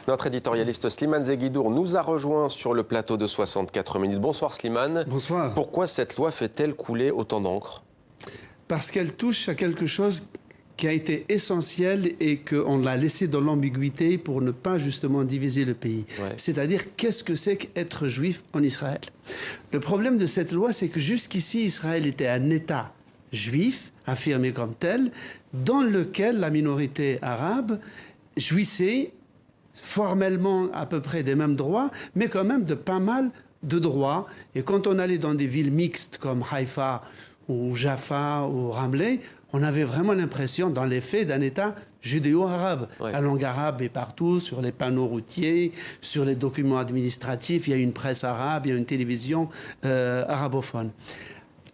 Notre éditorialiste Slimane Zeguidour nous a rejoint sur le plateau de 64 minutes. Bonsoir Slimane. Bonsoir. Pourquoi cette loi fait-elle couler autant d'encre? Parce qu'elle touche à quelque chose qui a été essentiel et qu'on l'a laissé dans l'ambiguïté pour ne pas justement diviser le pays. Ouais. C'est-à-dire, qu'est-ce que c'est qu'être juif en Israël? Le problème de cette loi, c'est que jusqu'ici, Israël était un État juif, affirmé comme tel, dans lequel la minorité arabe jouissait formellement à peu près des mêmes droits, mais quand même de pas mal de droits. Et quand on allait dans des villes mixtes comme Haïfa ou Jaffa ou Ramleh, on avait vraiment l'impression, dans les faits, d'un État judéo-arabe. Ouais. La langue arabe est partout, sur les panneaux routiers, sur les documents administratifs, il y a une presse arabe, il y a une télévision arabophone.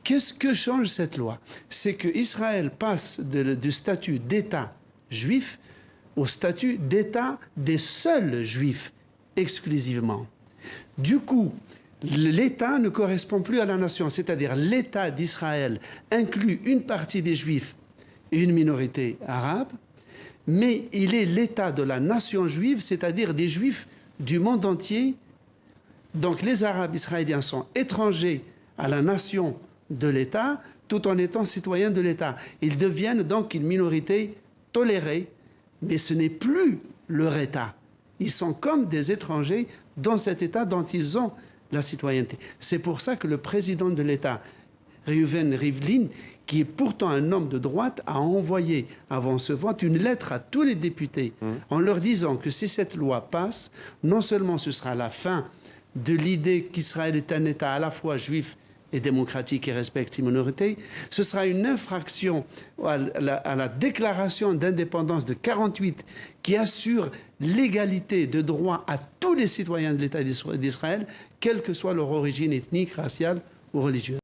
Qu'est-ce que change cette loi? C'est qu'Israël passe du statut d'État juif au statut d'État des seuls juifs, exclusivement. Du coup, l'État ne correspond plus à la nation, c'est-à-dire l'État d'Israël inclut une partie des juifs et une minorité arabe, mais il est l'État de la nation juive, c'est-à-dire des juifs du monde entier. Donc les Arabes israéliens sont étrangers à la nation de l'État, tout en étant citoyens de l'État. Ils deviennent donc une minorité tolérée, mais ce n'est plus leur État. Ils sont comme des étrangers dans cet État dont ils ont la citoyenneté. C'est pour ça que le président de l'État, Reuven Rivlin, qui est pourtant un homme de droite, a envoyé avant ce vote une lettre à tous les députés en leur disant que si cette loi passe, non seulement ce sera la fin de l'idée qu'Israël est un État à la fois juif et démocratique et respecte ses minorités, ce sera une infraction à la déclaration d'indépendance de 48 qui assure l'égalité de droit à tous les citoyens de l'État d'Israël, quelle que soit leur origine ethnique, raciale ou religieuse.